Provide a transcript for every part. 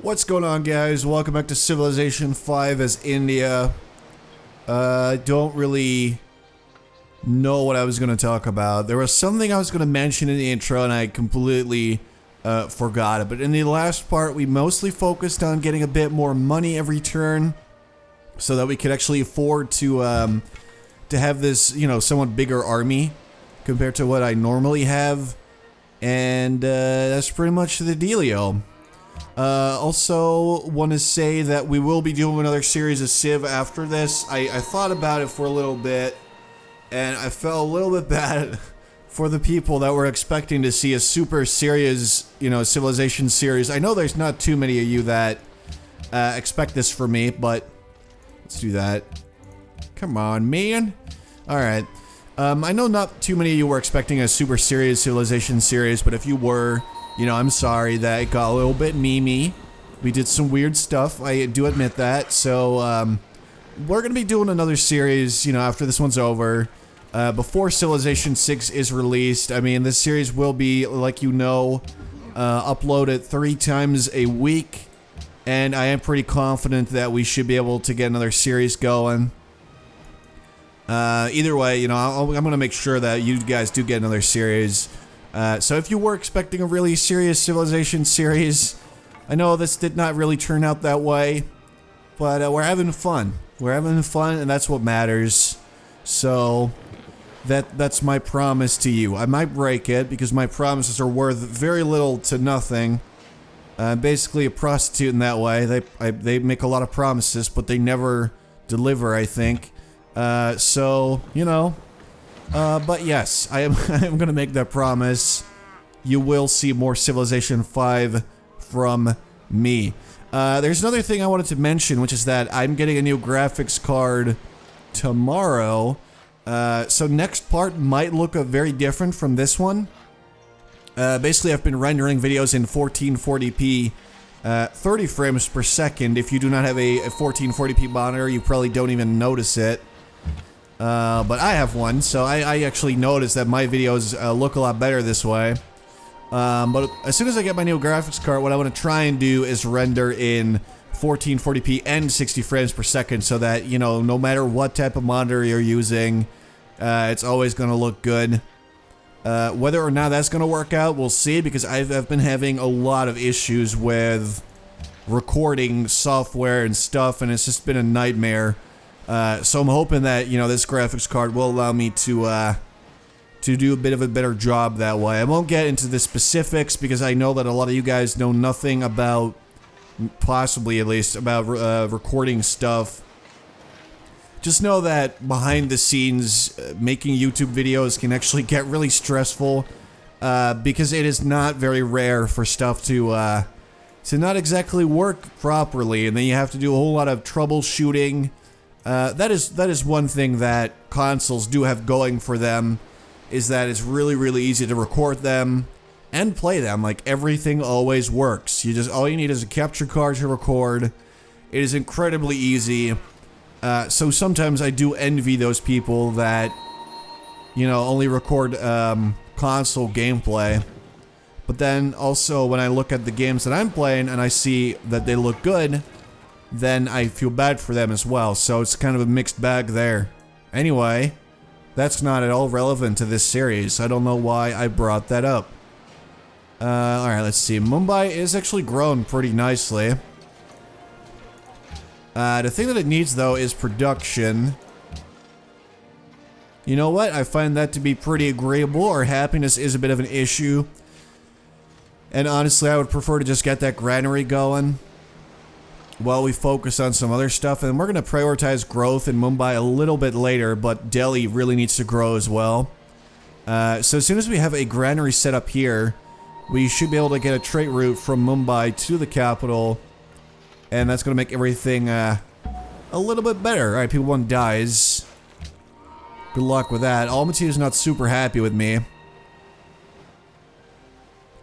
What's going on, guys? Welcome back to Civilization 5 as India. I don't really know what I was going to talk about. There was something I was going to mention in the intro and I completely forgot it. But in the last part, we mostly focused on getting a bit more money every turn so that we could actually afford to have this, somewhat bigger army compared to what I normally have. And that's pretty much the dealio. Also want to say that we will be doing another series of Civ after this. I thought about it for a little bit, and I felt a little bit bad for the people that were expecting to see a super serious, Civilization series. I know there's not too many of you that expect this from me, but let's do that. Come on, man. Alright. I know not too many of you were expecting a super serious Civilization series, but if you were, I'm sorry that it got a little bit memey. We did some weird stuff, I do admit that. So, we're gonna be doing another series, after this one's over. Before Civilization 6 is released. I mean, this series will be, like uploaded 3 times a week. And I am pretty confident that we should be able to get another series going. Either way, I'm gonna make sure that you guys do get another series. So if you were expecting a really serious Civilization series, I know this did not really turn out that way, but we're having fun. We're having fun, and that's what matters. So that's my promise to you. I might break it because my promises are worth very little to nothing. Basically a prostitute in that way. They make a lot of promises, but they never deliver, I think. But yes, I am gonna make that promise. You will see more Civilization 5 from me. There's another thing I wanted to mention, which is that I'm getting a new graphics card tomorrow. So next part might look very different from this one. Basically, I've been rendering videos in 1440p, 30 frames per second. If you do not have a 1440p monitor, you probably don't even notice it. But I have one, so I actually noticed that my videos look a lot better this way. But as soon as I get my new graphics card, what I want to try and do is render in 1440p and 60 frames per second so that, no matter what type of monitor you're using, it's always going to look good. Whether or not that's going to work out, we'll see, because I've been having a lot of issues with recording software and stuff, and it's just been a nightmare. So I'm hoping that, this graphics card will allow me to do a bit of a better job that way. I won't get into the specifics because I know that a lot of you guys know nothing about, possibly at least, about recording stuff. Just know that behind the scenes, making YouTube videos can actually get really stressful, because it is not very rare for stuff to not exactly work properly, and then you have to do a whole lot of troubleshooting. That is one thing that consoles do have going for them, is that it's really, really easy to record them and play them. Like, everything always works. All you need is a capture card to record. It is incredibly easy. So sometimes I do envy those people that, only record console gameplay. But then also when I look at the games that I'm playing and I see that they look good, then I feel bad for them as well, so it's kind of a mixed bag there. Anyway, that's not at all relevant to this series. I don't know why I brought that up. Alright, let's see. Mumbai is actually grown pretty nicely. The thing that it needs, though, is production. You know what? I find that to be pretty agreeable. Our happiness is a bit of an issue. And honestly, I would prefer to just get that granary going while we focus on some other stuff, and we're going to prioritize growth in Mumbai a little bit later, but Delhi really needs to grow as well. So as soon as we have a granary set up here, we should be able to get a trade route from Mumbai to the capital, and that's going to make everything a little bit better. Alright, people 1 dies. Good luck with that. Almaty is not super happy with me.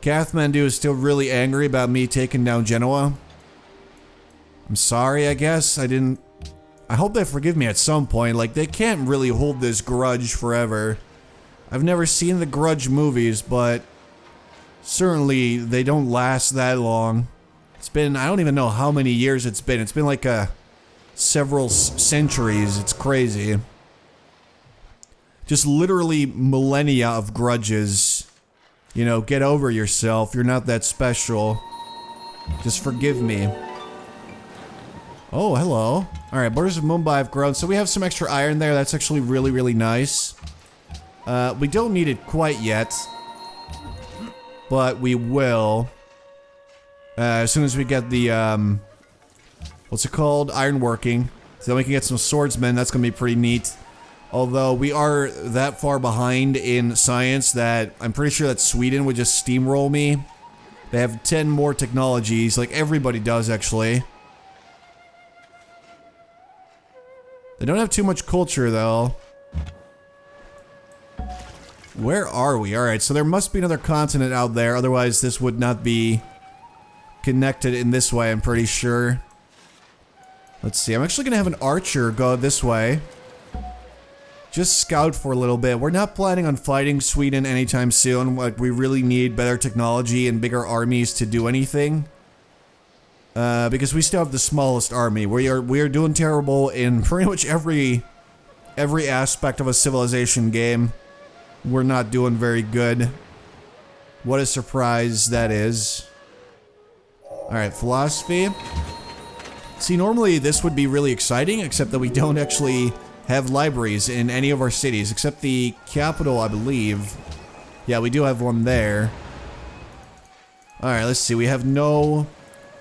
Kathmandu is still really angry about me taking down Genoa. I'm sorry, I guess. I hope they forgive me at some point. Like, they can't really hold this grudge forever. I've never seen the Grudge movies, but certainly they don't last that long. It's been, I don't even know how many years it's been. It's been like several centuries. It's crazy. Just literally millennia of grudges. You know, get over yourself. You're not that special. Just forgive me. Oh, hello. Alright, borders of Mumbai have grown. So we have some extra iron there. That's actually really, really nice. We don't need it quite yet. But we will. As soon as we get the, what's it called? Ironworking. So then we can get some swordsmen. That's gonna be pretty neat. Although we are that far behind in science that I'm pretty sure that Sweden would just steamroll me. They have 10 more technologies, like everybody does actually. They don't have too much culture though. Where are we? Alright, so there must be another continent out there, otherwise this would not be connected in this way, I'm pretty sure. Let's see, I'm actually gonna have an archer go this way. Just scout for a little bit. We're not planning on fighting Sweden anytime soon. Like, we really need better technology and bigger armies to do anything. Because we still have the smallest army. We are doing terrible in pretty much every aspect of a civilization game. We're not doing very good. What a surprise that is. Alright, philosophy. See, normally this would be really exciting, except that we don't actually have libraries in any of our cities, except the capital, I believe. Yeah, we do have one there. Alright, let's see. We have no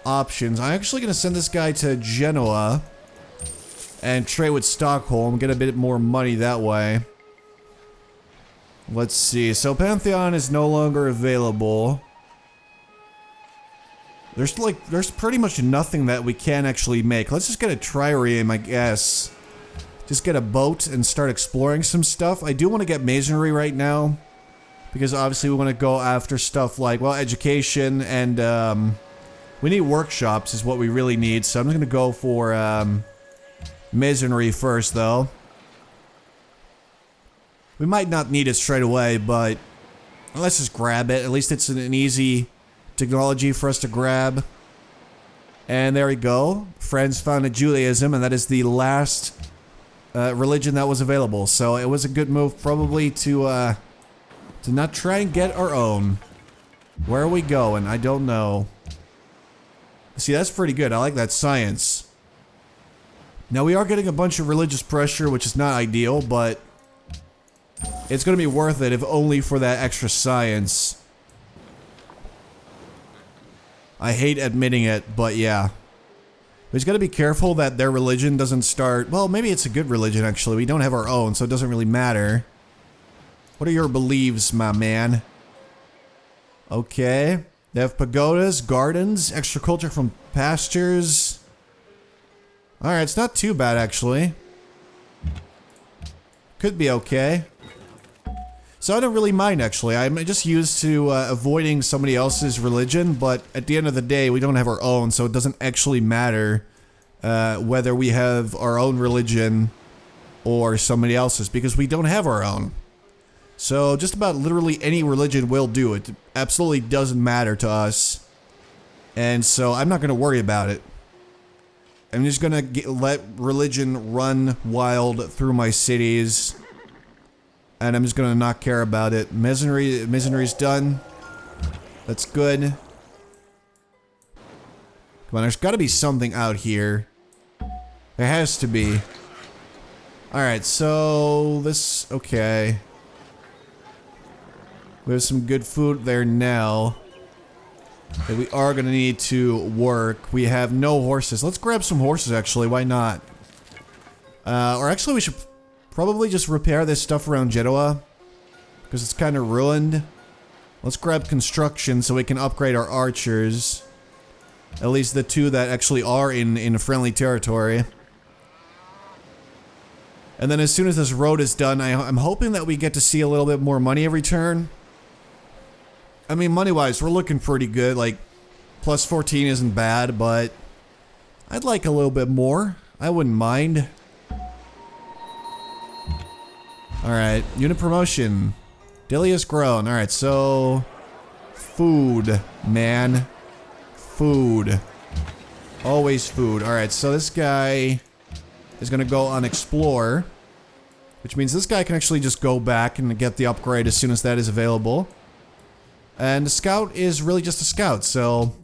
options. I'm actually going to send this guy to Genoa and trade with Stockholm, get a bit more money that way. Let's see. So Pantheon is no longer available. There's pretty much nothing that we can actually make. Let's just get a trireme, I guess. Just get a boat and start exploring some stuff. I do want to get masonry right now, because obviously we want to go after stuff like, well, education and, we need workshops is what we really need, so I'm just going to go for, masonry first, though. We might not need it straight away, but let's just grab it. At least it's an easy technology for us to grab. And there we go. Friends founded Judaism, and that is the last religion that was available. So it was a good move probably to not try and get our own. Where are we going? I don't know. See, that's pretty good. I like that science. Now we are getting a bunch of religious pressure, which is not ideal, but it's going to be worth it if only for that extra science. I hate admitting it, but yeah. We just gotta be careful that their religion doesn't start... Well, maybe it's a good religion, actually. We don't have our own, so it doesn't really matter. What are your beliefs, my man? Okay. They have pagodas, gardens, extra culture from pastures. Alright, it's not too bad, actually. Could be okay. So I don't really mind, actually. I'm just used to avoiding somebody else's religion, but at the end of the day, we don't have our own, so it doesn't actually matter whether we have our own religion or somebody else's, because we don't have our own. So just about literally any religion will do. It absolutely doesn't matter to us. And so I'm not going to worry about it. I'm just going to let religion run wild through my cities. And I'm just gonna not care about it. Masonry's done. That's good. Come on, there's gotta be something out here. There has to be. Alright, so this... okay. We have some good food there now. That we are gonna need to work. We have no horses. Let's grab some horses, actually. Why not? Or actually, we should... probably just repair this stuff around Genoa, because it's kind of ruined. Let's grab construction so we can upgrade our archers. At least the two that actually are in friendly territory. And then as soon as this road is done, I'm hoping that we get to see a little bit more money every turn. I mean, money-wise, we're looking pretty good. Like, plus 14 isn't bad, but I'd like a little bit more. I wouldn't mind. Alright, unit promotion. Daily has grown. Alright, so... food, man. Food. Always food. Alright, so this guy is gonna go on explore. Which means this guy can actually just go back and get the upgrade as soon as that is available. And the scout is really just a scout, so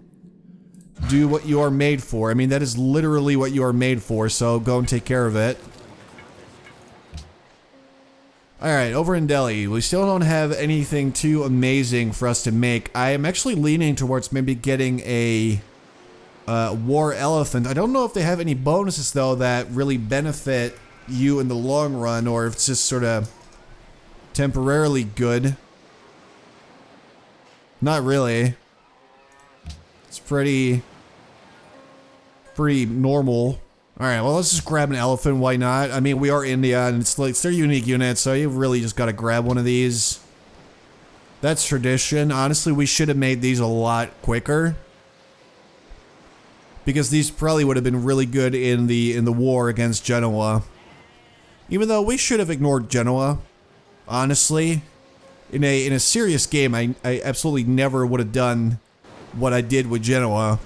do what you are made for. I mean, that is literally what you are made for, so go and take care of it. Alright, over in Delhi, we still don't have anything too amazing for us to make. I am actually leaning towards maybe getting a war elephant. I don't know if they have any bonuses, though, that really benefit you in the long run, or if it's just sort of temporarily good. Not really. It's pretty normal. Alright, well, let's just grab an elephant, why not? I mean, we are India, and it's their unique unit, so you really just gotta grab one of these. That's tradition. Honestly, we should have made these a lot quicker. Because these probably would have been really good in the war against Genoa. Even though we should have ignored Genoa, honestly. In a serious game, I absolutely never would have done what I did with Genoa.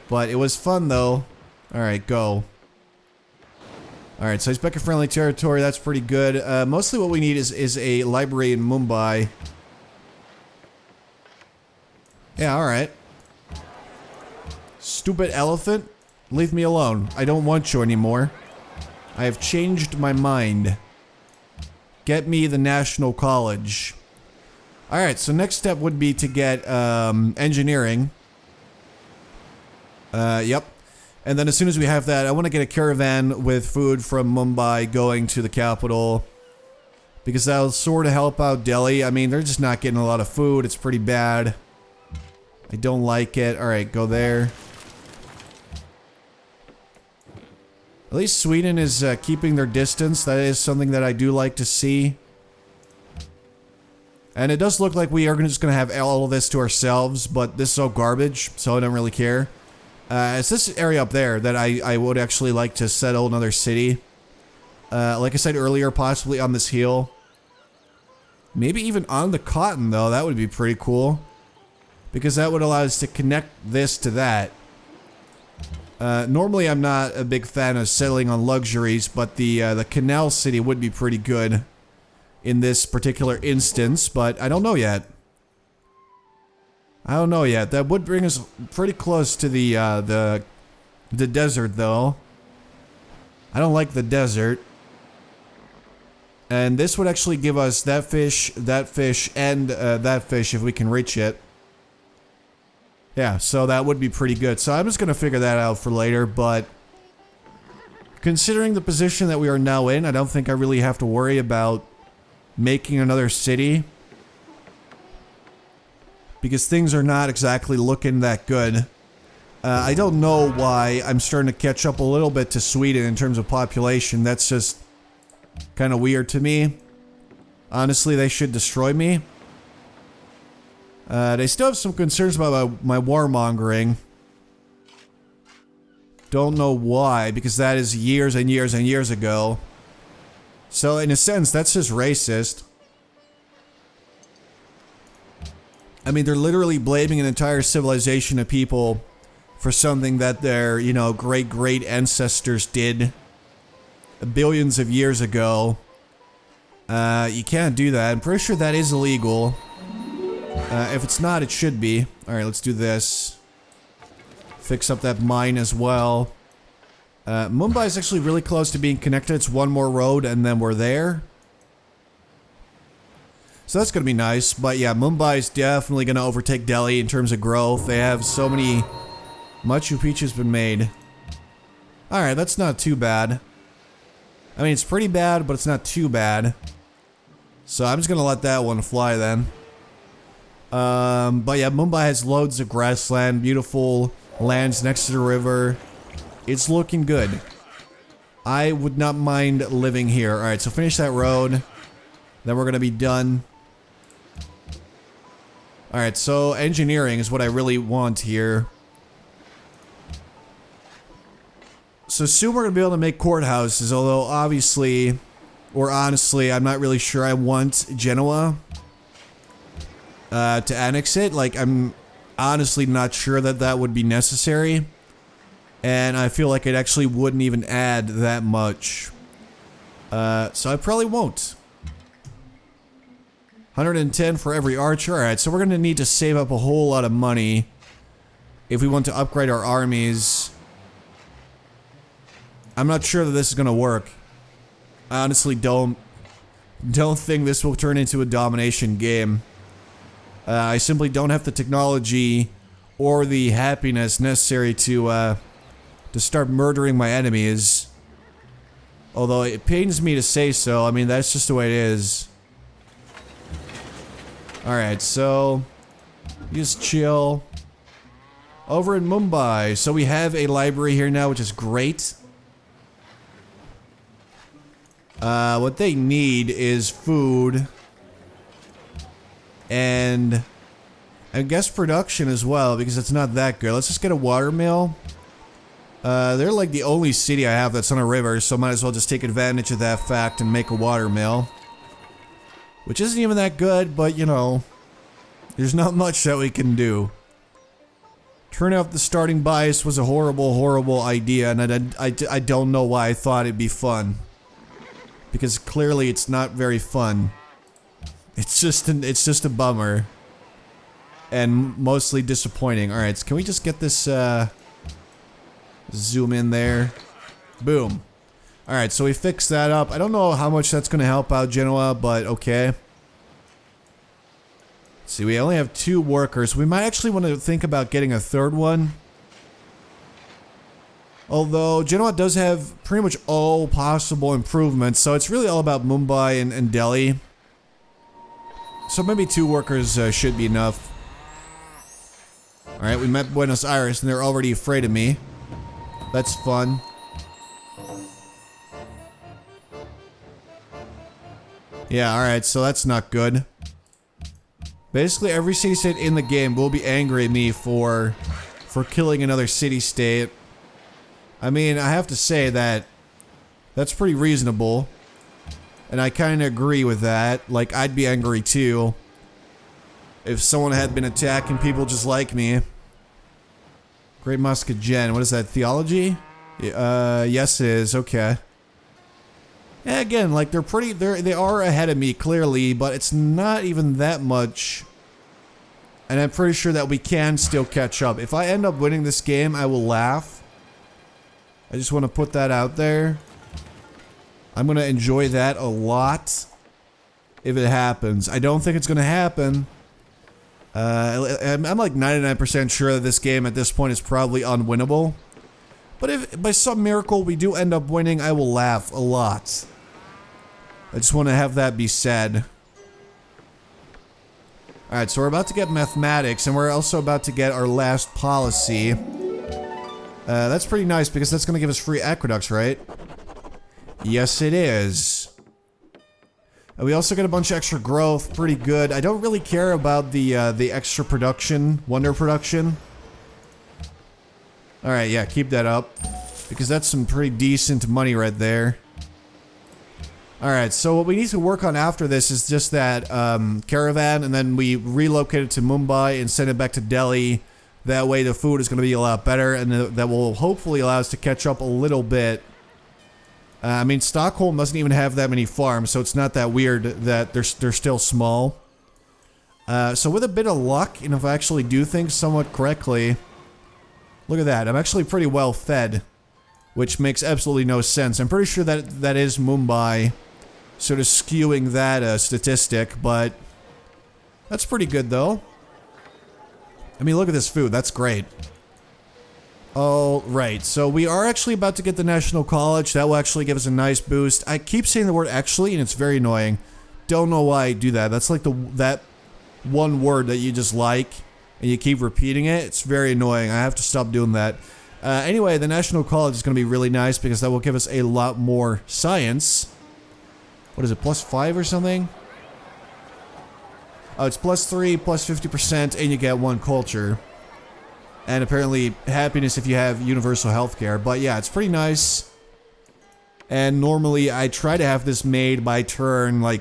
But it was fun, though. Alright, go. Alright, so he's back in friendly territory, that's pretty good. Mostly what we need is a library in Mumbai. Yeah, alright. Stupid elephant, leave me alone. I don't want you anymore. I have changed my mind. Get me the National College. Alright, so next step would be to get engineering. Yep. And then as soon as we have that, I want to get a caravan with food from Mumbai going to the capital. Because that'll sort of help out Delhi. I mean, they're just not getting a lot of food. It's pretty bad. I don't like it. Alright, go there. At least Sweden is keeping their distance. That is something that I do like to see. And it does look like we are just going to have all of this to ourselves, but this is all garbage, so I don't really care. It's this area up there that I would actually like to settle another city. Like I said earlier, possibly on this hill. Maybe even on the cotton, though. That would be pretty cool. Because that would allow us to connect this to that. Normally I'm not a big fan of settling on luxuries, but the canal city would be pretty good in this particular instance, but I don't know yet. I don't know yet. That would bring us pretty close to the desert, though. I don't like the desert. And this would actually give us that fish, and that fish if we can reach it. Yeah, so that would be pretty good. So I'm just going to figure that out for later, but considering the position that we are now in, I don't think I really have to worry about making another city. Because things are not exactly looking that good. I don't know why I'm starting to catch up a little bit to Sweden in terms of population. That's just kind of weird to me. Honestly, they should destroy me. They still have some concerns about my warmongering. Don't know why, because that is years and years and years ago. So in a sense, that's just racist. I mean, they're literally blaming an entire civilization of people for something that their, you know, great ancestors did billions of years ago. You can't do that. I'm pretty sure that is illegal. If it's not, it should be. Alright, let's do this. Fix up that mine as well. Mumbai is actually really close to being connected. It's one more road and then we're there. So that's going to be nice. But yeah, Mumbai is definitely going to overtake Delhi in terms of growth. They have so many... Machu Picchu's been made. Alright, that's not too bad. I mean, it's pretty bad, but it's not too bad. So I'm just going to let that one fly then. But yeah, Mumbai has loads of grassland, beautiful lands next to the river. It's looking good. I would not mind living here. Alright, so finish that road. Then we're gonna be done. Alright, so engineering is what I really want here. So soon we're gonna be able to make courthouses, although obviously, or honestly, I'm not really sure I want Genoa to annex it. Like, I'm honestly not sure that that would be necessary. And I feel like it actually wouldn't even add that much. So I probably won't. 110 for every archer. Alright, so we're going to need to save up a whole lot of money if we want to upgrade our armies. I'm not sure that this is going to work. I honestly don't think this will turn into a domination game. I simply don't have the technology or the happiness necessary to start murdering my enemies. Although it pains me to say so, I mean, that's just the way it is. Alright, so just chill. Over in Mumbai, so we have a library here now, which is great. What they need is food. And I guess production as well, because it's not that good. Let's just get a water mill. They're like the only city I have that's on a river, so might as well just take advantage of that fact and make a water mill. Which isn't even that good, but you know, there's not much that we can do. Turn out the starting bias was a horrible, horrible idea, and I don't know why I thought it'd be fun. Because clearly it's not very fun. It's just a bummer. And mostly disappointing. Alright, so can we just get this, zoom in there? Boom. Alright, so we fixed that up. I don't know how much that's gonna help out Genoa, but okay. See, we only have 2 workers. We might actually want to think about getting a 3rd one. Although, Genoa does have pretty much all possible improvements, so it's really all about Mumbai and Delhi. So maybe 2 workers should be enough. Alright, we met Buenos Aires and they're already afraid of me. That's fun. Yeah, alright, so that's not good. Basically, every city-state in the game will be angry at me for killing another city-state. I mean, I have to say that that's pretty reasonable. And I kind of agree with that. Like, I'd be angry too if someone had been attacking people just like me. Great Musket Gen. What is that? Theology? Yes it is. Okay. Yeah, again, like they are ahead of me clearly, but it's not even that much. And I'm pretty sure that we can still catch up. If I end up winning this game, I will laugh. I just want to put that out there. I'm going to enjoy that a lot if it happens. I don't think it's going to happen. I'm like 99% sure that this game at this point is probably unwinnable. But if by some miracle we do end up winning, I will laugh a lot. I just want to have that be said. Alright, so we're about to get mathematics, and we're also about to get our last policy. That's pretty nice because that's going to give us free aqueducts, right? Yes, it is. And we also get a bunch of extra growth, pretty good. I don't really care about the extra production, wonder production. Alright, yeah, keep that up. Because that's some pretty decent money right there. Alright, so what we need to work on after this is just that caravan, and then we relocate it to Mumbai and send it back to Delhi. That way the food is going to be a lot better, and that will hopefully allow us to catch up a little bit. I mean, Stockholm doesn't even have that many farms, so it's not that weird that they're still small. So with a bit of luck, and if I actually do things somewhat correctly... Look at that, I'm actually pretty well fed. Which makes absolutely no sense. I'm pretty sure that is Mumbai sort of skewing that statistic, but... That's pretty good, though. I mean, look at this food, that's great. Alright, so we are actually about to get the National College. That will actually give us a nice boost. I keep saying the word actually, and it's very annoying. Don't know why I do that. That's like that one word that you just like, and you keep repeating it. It's very annoying. I have to stop doing that. Anyway, the National College is going to be really nice because that will give us a lot more science. What is it, +5 or something? Oh, it's +3, +50%, and you get 1 culture. And apparently happiness if you have universal healthcare. But yeah, it's pretty nice. And normally I try to have this made by turn like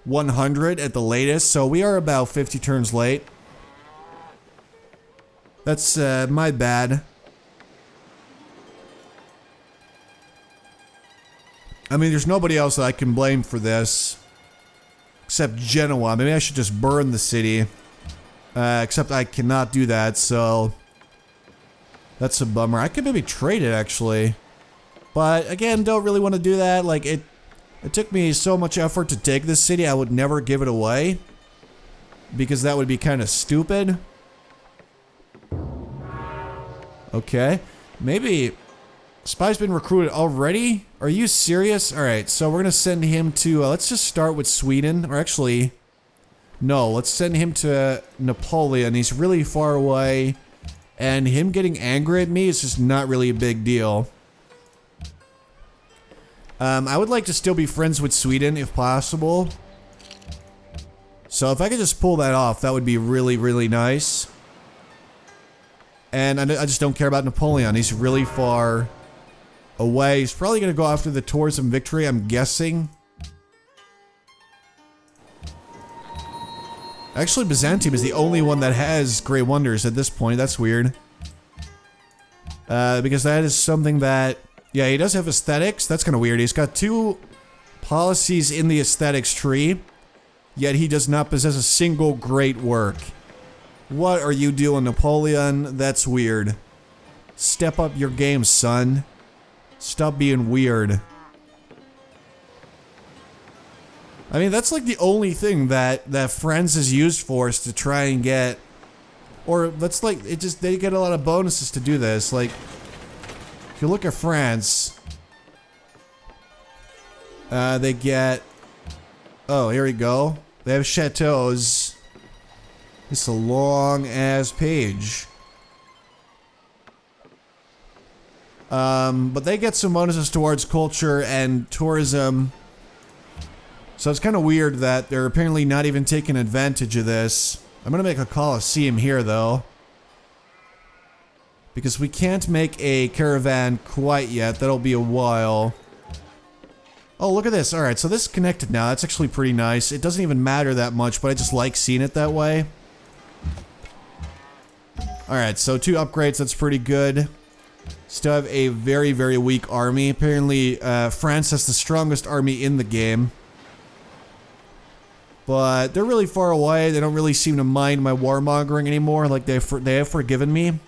100 at the latest. So we are about 50 turns late. That's my bad. I mean, there's nobody else that I can blame for this. Except Genoa. Maybe I should just burn the city. Except I cannot do that, so... That's a bummer. I could maybe trade it, actually. But, again, don't really want to do that. Like, it took me so much effort to take this city, I would never give it away. Because that would be kind of stupid. Okay. Maybe... Spy's been recruited already? Are you serious? Alright, so we're gonna send him to... let's just start with Sweden. Or actually... No, let's send him to Napoleon. He's really far away. And him getting angry at me is just not really a big deal. I would like to still be friends with Sweden if possible. So if I could just pull that off, that would be really, really nice. And I just don't care about Napoleon. He's really far away. He's probably going to go after the tourism victory, I'm guessing. Actually, Byzantium is the only one that has Great Wonders at this point. That's weird. Because that is something that... Yeah, he does have aesthetics. That's kind of weird. He's got 2 policies in the aesthetics tree, yet he does not possess a single great work. What are you doing, Napoleon? That's weird. Step up your game, son. Stop being weird. I mean, that's like the only thing that Friends is used for, is to try and get... Or, that's like, it just, they get a lot of bonuses to do this. Like, if you look at France, they get... Oh, here we go. They have chateaus. It's a long-ass page. But they get some bonuses towards culture and tourism. So it's kind of weird that they're apparently not even taking advantage of this. I'm gonna make a Colosseum here, though. Because we can't make a caravan quite yet. That'll be a while. Oh, look at this. Alright, so this is connected now. That's actually pretty nice. It doesn't even matter that much, but I just like seeing it that way. Alright, so 2 upgrades. That's pretty good. Still have a very, very weak army. Apparently, France has the strongest army in the game. But they're really far away. They don't really seem to mind my warmongering anymore. Like, they have forgiven me.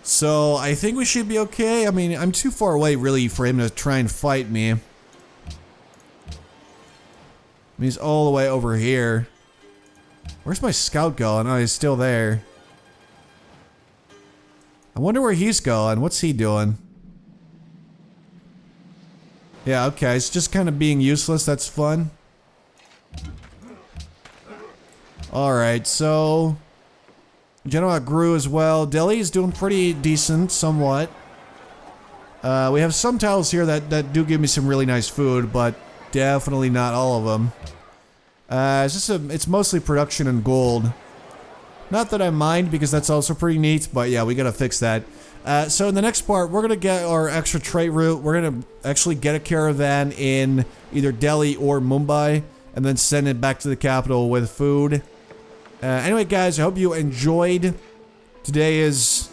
So, I think we should be okay. I mean, I'm too far away, really, for him to try and fight me. He's all the way over here. Where's my scout going? Oh, he's still there. I wonder where he's going. What's he doing? Yeah, okay. It's just kind of being useless. That's fun. Alright, so... Genoa grew as well. Delhi is doing pretty decent, somewhat. We have some tiles here that do give me some really nice food, but definitely not all of them. It's mostly production and gold. Not that I mind, because that's also pretty neat, but yeah, we gotta fix that. So in the next part, we're gonna get our extra trade route. We're gonna actually get a caravan in either Delhi or Mumbai, and then send it back to the capital with food. Anyway, guys, I hope you enjoyed. Today is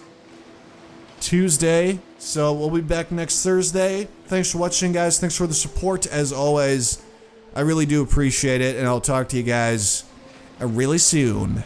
Tuesday, so we'll be back next Thursday. Thanks for watching, guys. Thanks for the support, as always. I really do appreciate it, and I'll talk to you guys really soon.